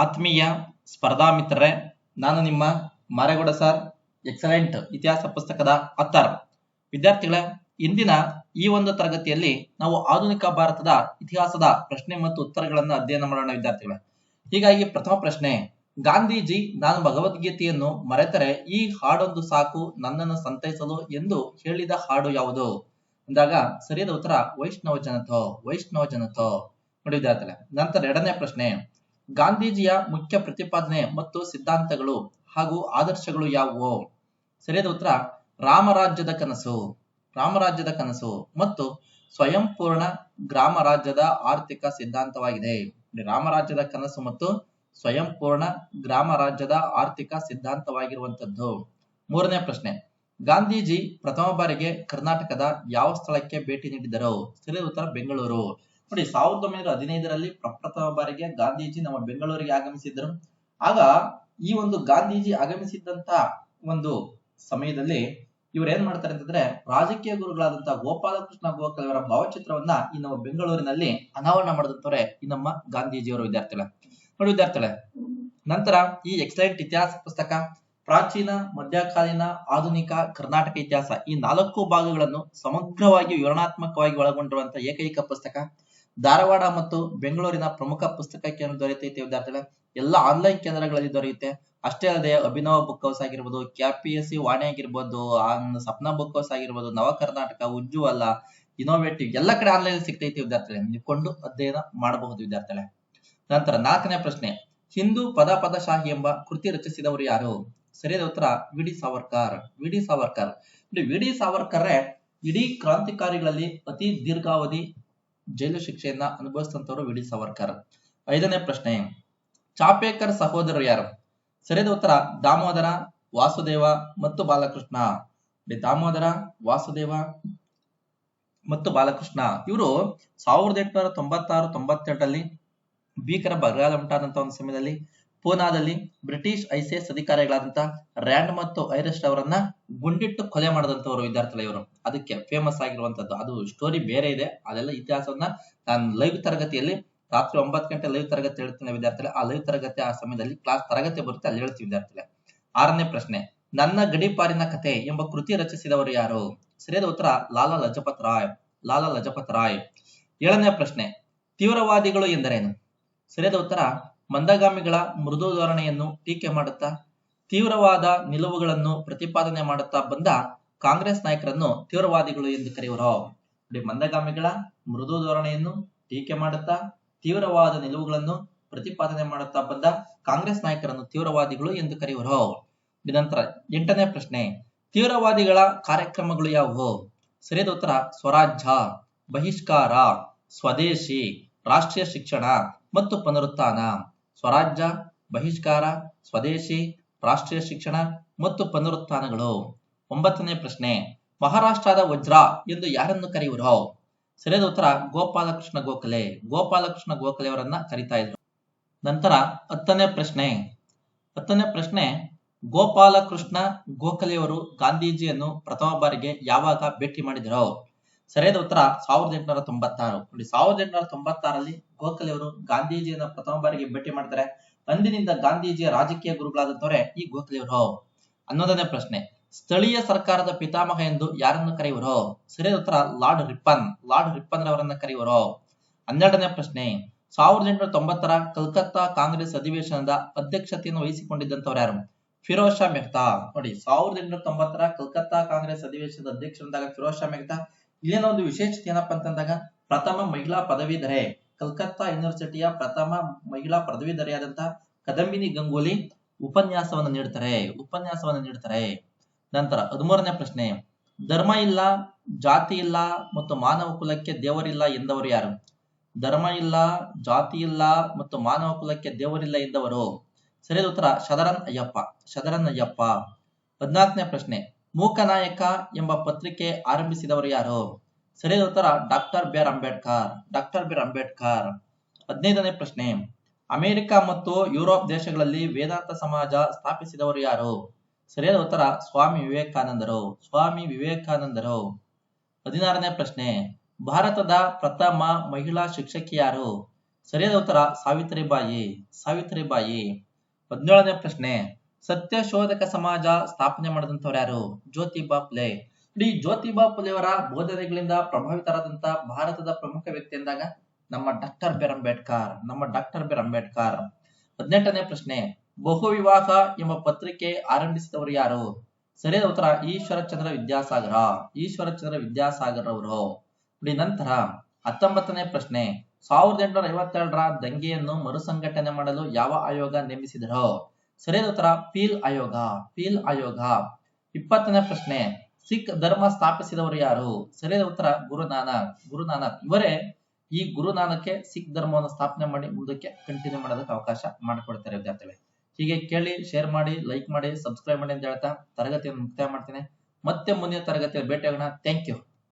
ಆತ್ಮೀಯ ಸ್ಪರ್ಧಾ ಮಿತ್ರರೇ, ನಾನು ನಿಮ್ಮ ಮಾರೇಗೌಡ ಸರ್, ಎಕ್ಸಲೆಂಟ್ ಇತಿಹಾಸ ಪುಸ್ತಕದ ಆಥರ್. ವಿದ್ಯಾರ್ಥಿಗಳೇ, ಇಂದಿನ ಈ ಒಂದು ತರಗತಿಯಲ್ಲಿ ನಾವು ಆಧುನಿಕ ಭಾರತದ ಇತಿಹಾಸದ ಪ್ರಶ್ನೆ ಮತ್ತು ಉತ್ತರಗಳನ್ನು ಅಧ್ಯಯನ ಮಾಡೋಣ ವಿದ್ಯಾರ್ಥಿಗಳೇ. ಹೀಗಾಗಿ ಪ್ರಥಮ ಪ್ರಶ್ನೆ, ಗಾಂಧೀಜಿ ನಾನು ಭಗವದ್ಗೀತೆಯನ್ನು ಮರೆತರೆ ಈ ಹಾಡೊಂದು ಸಾಕು ನನ್ನನ್ನು ಸಂತೈಸಲು ಎಂದು ಹೇಳಿದ ಹಾಡು ಯಾವುದು ಅಂದಾಗ ಸರಿಯಾದ ಉತ್ತರ ವೈಷ್ಣವ ಜನತೋ. ನೋಡಿ ವಿದ್ಯಾರ್ಥಿಗಳೇ. ನಂತರ ಎರಡನೇ ಪ್ರಶ್ನೆ, ಗಾಂಧೀಜಿಯ ಮುಖ್ಯ ಪ್ರತಿಪಾದನೆ ಮತ್ತು ಸಿದ್ಧಾಂತಗಳು ಹಾಗೂ ಆದರ್ಶಗಳು ಯಾವುವು? ಸರಿಯಾದ ಉತ್ತರ ರಾಮರಾಜ್ಯದ ಕನಸು ಮತ್ತು ಸ್ವಯಂಪೂರ್ಣ ಗ್ರಾಮ ರಾಜ್ಯದ ಆರ್ಥಿಕ ಸಿದ್ಧಾಂತವಾಗಿದೆ. ರಾಮರಾಜ್ಯದ ಕನಸು ಮತ್ತು ಸ್ವಯಂಪೂರ್ಣ ಗ್ರಾಮ ರಾಜ್ಯದ ಆರ್ಥಿಕ ಸಿದ್ಧಾಂತವಾಗಿರುವಂತದ್ದು. ಮೂರನೇ ಪ್ರಶ್ನೆ, ಗಾಂಧೀಜಿ ಪ್ರಥಮ ಬಾರಿಗೆ ಕರ್ನಾಟಕದ ಯಾವ ಸ್ಥಳಕ್ಕೆ ಭೇಟಿ ನೀಡಿದರು? ಸರಿಯಾದ ಉತ್ತರ ಬೆಂಗಳೂರು. ನೋಡಿ, 1915ರಲ್ಲಿ ಪ್ರಪ್ರಥಮ ಬಾರಿಗೆ ಗಾಂಧೀಜಿ ನಮ್ಮ ಬೆಂಗಳೂರಿಗೆ ಆಗಮಿಸಿದ್ದರು. ಆಗ ಈ ಒಂದು ಗಾಂಧೀಜಿ ಆಗಮಿಸಿದ್ದಂತ ಒಂದು ಸಮಯದಲ್ಲಿ ಇವ್ರು ಏನ್ ಮಾಡ್ತಾರೆ ಅಂತಂದ್ರೆ, ರಾಜಕೀಯ ಗುರುಗಳಾದಂತಹ ಗೋಪಾಲಕೃಷ್ಣ ಗೋಖಲೆ ಅವರ ಭಾವಚಿತ್ರವನ್ನ ಈ ನಮ್ಮ ಬೆಂಗಳೂರಿನಲ್ಲಿ ಅನಾವರಣ ಮಾಡಿದಂತವ್ರೆ ಈ ನಮ್ಮ ಗಾಂಧೀಜಿಯವರು ವಿದ್ಯಾರ್ಥಿಗಳೇ. ನೋಡಿ ವಿದ್ಯಾರ್ಥಿಗಳೇ, ನಂತರ ಈ ಎಕ್ಸಲೆಂಟ್ ಇತಿಹಾಸ ಪುಸ್ತಕ ಪ್ರಾಚೀನ, ಮಧ್ಯಕಾಲೀನ, ಆಧುನಿಕ ಕರ್ನಾಟಕ ಇತಿಹಾಸ ಈ 4 ಭಾಗಗಳನ್ನು ಸಮಗ್ರವಾಗಿ ವಿವರಣಾತ್ಮಕವಾಗಿ ಒಳಗೊಂಡಿರುವಂತಹ ಏಕೈಕ ಪುಸ್ತಕ. ಧಾರವಾಡ ಮತ್ತು ಬೆಂಗಳೂರಿನ ಪ್ರಮುಖ ಪುಸ್ತಕ ಕೇಂದ್ರ ದೊರೆಯುತ್ತೈತೆ ವಿದ್ಯಾರ್ಥಿಗಳೇ. ಎಲ್ಲ ಆನ್ಲೈನ್ ಕೇಂದ್ರಗಳಲ್ಲಿ ದೊರೆಯುತ್ತೆ. ಅಷ್ಟೇ ಅಲ್ಲದೆ ಅಭಿನವ ಬುಕ್ ಹೌಸ್ ಆಗಿರ್ಬೋದು, KPSC ವಾಣಿ ಆಗಿರ್ಬೋದು, ಸಪ್ನಾ ಬುಕ್ ಹೌಸ್ ಆಗಿರ್ಬೋದು, ನವ ಕರ್ನಾಟಕ, ಉಜ್ವಲ, ಇನೋವೇಟಿವ್ ಎಲ್ಲ ಕಡೆ ಆನ್ಲೈನ್ ಸಿಗ್ತೈತಿ ವಿದ್ಯಾರ್ಥಿಗಳೇ. ನೀವು ಕೊಂಡು ಅಧ್ಯಯನ ಮಾಡಬಹುದು ವಿದ್ಯಾರ್ಥಿಗಳೇ. ನಂತರ 4ನೇ ಪ್ರಶ್ನೆ, ಹಿಂದೂ ಪದಶಾಹಿ ಎಂಬ ಕೃತಿ ರಚಿಸಿದವರು ಯಾರು? ಸರಿಯಾದ ಉತ್ತರ ವಿ.ಡಿ. ಸಾವರ್ಕರ್. ವಿ.ಡಿ. ಸಾವರ್ಕರ್ ಇಡೀ ಕ್ರಾಂತಿಕಾರಿಗಳಲ್ಲಿ ಅತಿ ದೀರ್ಘಾವಧಿ ಜೈಲು ಶಿಕ್ಷೆಯನ್ನ ಅನುಭವಿಸಿದಂತವರು ವಿ.ಡಿ. ಸಾವರ್ಕರ್. 5ನೇ ಪ್ರಶ್ನೆ, ಚಾಪೇಕರ್ ಸಹೋದರರು ಯಾರು? ಸರಿಯಾದ ಉತ್ತರ ದಾಮೋದರ, ವಾಸುದೇವ ಮತ್ತು ಬಾಲಕೃಷ್ಣ. ದಾಮೋದರ, ವಾಸುದೇವ ಮತ್ತು ಬಾಲಕೃಷ್ಣ ಇವರು 1896-98ರಲ್ಲಿ ಭೀಕರ ಬರಗಾಲ ಉಂಟಾದಂತ ಒಂದು ಸಮಯದಲ್ಲಿ ಪೂನಾದಲ್ಲಿ ಬ್ರಿಟಿಷ್ ICS ಅಧಿಕಾರಿಗಳಾದಂತಹ ರ್ಯಾಂಡ್ ಮತ್ತು ಐರಿಸ್ಟ್ ಅವರನ್ನ ಗುಂಡಿಟ್ಟು ಕೊಲೆ ಮಾಡಿದಂತವರು ವಿದ್ಯಾರ್ಥಿಗಳು ಇವರು. ಅದಕ್ಕೆ ಫೇಮಸ್ ಆಗಿರುವಂತದ್ದು. ಅದು ಸ್ಟೋರಿ ಬೇರೆ ಇದೆ, ಅದೆಲ್ಲ ಇತಿಹಾಸವನ್ನ ನಾನು ಲೈವ್ ತರಗತಿಯಲ್ಲಿ ರಾತ್ರಿ 9 ಗಂಟೆ ಲೈವ್ ತರಗತಿ ಹೇಳ್ತೀನಿ ವಿದ್ಯಾರ್ಥಿಗಳೇ. ಆ ಲೈವ್ ತರಗತಿ ಆ ಸಮಯದಲ್ಲಿ ಕ್ಲಾಸ್ ತರಗತಿ ಬರುತ್ತೆ, ಅಲ್ಲಿ ಹೇಳ್ತೀವಿ ವಿದ್ಯಾರ್ಥಿಗಳೇ. 6ನೇ ಪ್ರಶ್ನೆ, ನನ್ನ ಗಡೀಪಾರಿನ ಕಥೆ ಎಂಬ ಕೃತಿ ರಚಿಸಿದವರು ಯಾರು? ಸರಿಯಾದ ಉತ್ತರ ಲಾಲಾ ಲಜಪತ್ ರಾಯ್. 7ನೇ ಪ್ರಶ್ನೆ, ತೀವ್ರವಾದಿಗಳು ಎಂದರೇನು? ಸರಿಯಾದ ಉತ್ತರ ಮಂದಗಾಮಿಗಳ ಮೃದು ಧೋರಣೆಯನ್ನು ಟೀಕೆ ಮಾಡುತ್ತಾ ತೀವ್ರವಾದ ನಿಲುವುಗಳನ್ನು ಪ್ರತಿಪಾದನೆ ಮಾಡುತ್ತಾ ಬಂದ ಕಾಂಗ್ರೆಸ್ ನಾಯಕರನ್ನು ತೀವ್ರವಾದಿಗಳು ಎಂದು ಕರೆಯುವರು. ಮಂದಗಾಮಿಗಳ ಮೃದು ಧೋರಣೆಯನ್ನು ಟೀಕೆ ಮಾಡುತ್ತಾ ತೀವ್ರವಾದ ನಿಲುವುಗಳನ್ನು ಪ್ರತಿಪಾದನೆ ಮಾಡುತ್ತಾ ಬಂದ ಕಾಂಗ್ರೆಸ್ ನಾಯಕರನ್ನು ತೀವ್ರವಾದಿಗಳು ಎಂದು ಕರೆಯುವರು. ನಂತರ 8ನೇ ಪ್ರಶ್ನೆ, ತೀವ್ರವಾದಿಗಳ ಕಾರ್ಯಕ್ರಮಗಳು ಯಾವುವು? ಸರಿಯಾದ ಉತ್ತರ ಸ್ವರಾಜ್ಯ, ಬಹಿಷ್ಕಾರ, ಸ್ವದೇಶಿ, ರಾಷ್ಟ್ರೀಯ ಶಿಕ್ಷಣ ಮತ್ತು ಪುನರುತ್ಥಾನ. ಸ್ವರಾಜ್ಯ, ಬಹಿಷ್ಕಾರ, ಸ್ವದೇಶಿ, ರಾಷ್ಟ್ರೀಯ ಶಿಕ್ಷಣ ಮತ್ತು ಪುನರುತ್ಥಾನಗಳು. 9ನೇ ಪ್ರಶ್ನೆ, ಮಹಾರಾಷ್ಟ್ರದ ವಜ್ರ ಎಂದು ಯಾರನ್ನು ಕರೆಯುವರು? ಸರಿಯಾದ ಉತ್ತರ ಗೋಪಾಲಕೃಷ್ಣ ಗೋಖಲೆ ಅವರನ್ನ ಕರೀತಾ ಇದ್ರು. ನಂತರ 10ನೇ ಪ್ರಶ್ನೆ, ಗೋಪಾಲಕೃಷ್ಣ ಗೋಖಲೆಯವರು ಗಾಂಧೀಜಿಯನ್ನು ಪ್ರಥಮ ಬಾರಿಗೆ ಯಾವಾಗ ಭೇಟಿ ಮಾಡಿದರು? ಸರಿಯಾದ ಉತ್ತರ 1896. 1896ರಲ್ಲಿ ಗೋಖಲೆಯವರು ಗಾಂಧೀಜಿಯನ್ನ ಪ್ರಥಮ ಬಾರಿಗೆ ಭೇಟಿ ಮಾಡ್ತಾರೆ. ಅಂದಿನಿಂದ ಗಾಂಧೀಜಿಯ ರಾಜಕೀಯ ಗುರುಗಳಾದಂತವರೇ ಈ ಗೋಖಲೆಯವರು. 11ನೇ ಪ್ರಶ್ನೆ, ಸ್ಥಳೀಯ ಸರ್ಕಾರದ ಪಿತಾಮಹ ಎಂದು ಯಾರನ್ನು ಕರೆಯುವರು? ಸರಿಯಾದ ಉತ್ತರ ಲಾರ್ಡ್ ರಿಪ್ಪನ್ ರವರನ್ನ ಕರೆಯುವರು. 12ನೇ ಪ್ರಶ್ನೆ, 1890ರ ಕಲ್ಕತ್ತಾ ಕಾಂಗ್ರೆಸ್ ಅಧಿವೇಶನದ ಅಧ್ಯಕ್ಷತೆಯನ್ನು ವಹಿಸಿಕೊಂಡಿದ್ದಂತವ್ರು ಯಾರು? ಫಿರೋಜ್ ಶಾ ಮೆಹ್ತಾ. ನೋಡಿ, 1890ರ ಕಲ್ಕತ್ತಾ ಕಾಂಗ್ರೆಸ್ ಅಧಿವೇಶನದ ಅಧ್ಯಕ್ಷರಾದಾಗ ಫಿರೋಜ್ ಶಾ ಮೆಹ್ತಾ. ಇಲ್ಲಿನ ಒಂದು ವಿಶೇಷತೆ ಏನಪ್ಪಾ ಅಂತಂದಾಗ, ಪ್ರಥಮ ಮಹಿಳಾ ಪದವೀಧರೆ, ಕಲ್ಕತ್ತಾ ಯೂನಿವರ್ಸಿಟಿಯ ಪ್ರಥಮ ಮಹಿಳಾ ಪದವೀಧರೆಯಾದಂತಹ ಕದಂಬಿನಿ ಗಂಗೂಲಿ ಉಪನ್ಯಾಸವನ್ನು ನೀಡ್ತಾರೆ. ನಂತರ 13ನೇ ಪ್ರಶ್ನೆ, ಧರ್ಮ ಇಲ್ಲ, ಜಾತಿ ಇಲ್ಲ ಮತ್ತು ಮಾನವ ಕುಲಕ್ಕೆ ದೇವರಿಲ್ಲ ಎಂದವರು ಯಾರು? ಧರ್ಮ ಇಲ್ಲ, ಜಾತಿ ಇಲ್ಲ ಮತ್ತು ಮಾನವ ಕುಲಕ್ಕೆ ದೇವರಿಲ್ಲ ಎಂದವರು. ಸರಿಯಾದ ಉತ್ತರ ಶದರನ್ ಅಯ್ಯಪ್ಪ. 14ನೇ ಪ್ರಶ್ನೆ, ಮೂಕನಾಯಕ ಎಂಬ ಪತ್ರಿಕೆ ಆರಂಭಿಸಿದವರು ಯಾರು? ಸರಿಯಾದ ಉತ್ತರ ಡಾಕ್ಟರ್ ಬಿ.ಆರ್. ಅಂಬೇಡ್ಕರ್. 15ನೇ ಪ್ರಶ್ನೆ, ಅಮೆರಿಕ ಮತ್ತು ಯುರೋಪ್ ದೇಶಗಳಲ್ಲಿ ವೇದಾಂತ ಸಮಾಜ ಸ್ಥಾಪಿಸಿದವರು ಯಾರು? ಸರಿಯಾದ ಉತ್ತರ ಸ್ವಾಮಿ ವಿವೇಕಾನಂದರು. 16ನೇ ಪ್ರಶ್ನೆ, ಭಾರತದ ಪ್ರಥಮ ಮಹಿಳಾ ಶಿಕ್ಷಕಿ ಯಾರು? ಸರಿಯಾದ ಉತ್ತರ ಸಾವಿತ್ರಿಬಾಯಿ. ಸಾವಿತ್ರಿಬಾಯಿ. 17ನೇ ಪ್ರಶ್ನೆ, ಸತ್ಯಶೋಧಕ ಸಮಾಜ ಸ್ಥಾಪನೆ ಮಾಡಿದಂತವ್ರು ಯಾರು? ಜ್ಯೋತಿಬಾ ಫುಲೆ. ಈ ಜ್ಯೋತಿಬಾ ಫುಲೆ ಅವರ ಬೋಧನೆಗಳಿಂದ ಪ್ರಭಾವಿತರಾದಂತ ಭಾರತದ ಪ್ರಮುಖ ವ್ಯಕ್ತಿ ಎಂದಾಗ ನಮ್ಮ ಡಾಕ್ಟರ್ ಬಿ ಆರ್ ಅಂಬೇಡ್ಕರ್. ನಮ್ಮ ಡಾಕ್ಟರ್ ಬಿ ಆರ್ ಅಂಬೇಡ್ಕರ್. 18ನೇ ಪ್ರಶ್ನೆ, ಬಹು ವಿವಾಹ ಎಂಬ ಪತ್ರಿಕೆ ಆರಂಭಿಸಿದವರು ಯಾರು? ಸರಿಯಾದ ಉತ್ತರ ಈಶ್ವರಚಂದ್ರ ವಿದ್ಯಾಸಾಗರ. ಈಶ್ವರಚಂದ್ರ ವಿದ್ಯಾಸಾಗರ್ ಅವರು. ನಂತರ 19ನೇ ಪ್ರಶ್ನೆ, 1852ರ ದಂಗೆಯನ್ನು ಮರುಸಂಘಟನೆ ಮಾಡಲು ಯಾವ ಆಯೋಗ ನೇಮಿಸಿದರು? ಸರಿಯಾದ ಉತ್ತರ ಪೀಲ್ ಆಯೋಗ. ಪೀಲ್ ಆಯೋಗ. 20ನೇ ಪ್ರಶ್ನೆ, ಸಿಖ್ ಧರ್ಮ ಸ್ಥಾಪಿಸಿದವರು ಯಾರು? ಸರಿಯಾದ ಉತ್ತರ ಗುರುನಾನಕ್. ಗುರುನಾನಕ್ ಇವರೇ ಈ ಗುರುನಾನಕ್ಕೆ ಸಿಖ್ ಧರ್ಮವನ್ನು ಸ್ಥಾಪನೆ ಮಾಡಿ ಮುಂದಕ್ಕೆ ಕಂಟಿನ್ಯೂ ಮಾಡೋದಕ್ಕೆ ಅವಕಾಶ ಮಾಡಿಕೊಡ್ತಾರೆ ವಿದ್ಯಾರ್ಥಿಗಳೇ. ಹೀಗೆ ಕೇಳಿ, ಶೇರ್ ಮಾಡಿ, ಲೈಕ್ ಮಾಡಿ, ಸಬ್ಸ್ಕ್ರೈಬ್ ಮಾಡಿ ಅಂತ ಹೇಳ್ತಾ ತರಗತಿಯನ್ನು ಮುಕ್ತಾಯ ಮಾಡ್ತೇನೆ. ಮತ್ತೆ ಮುಂದಿನ ತರಗತಿಯಲ್ಲಿ ಭೇಟಿಯಾಗೋಣ. Thank you.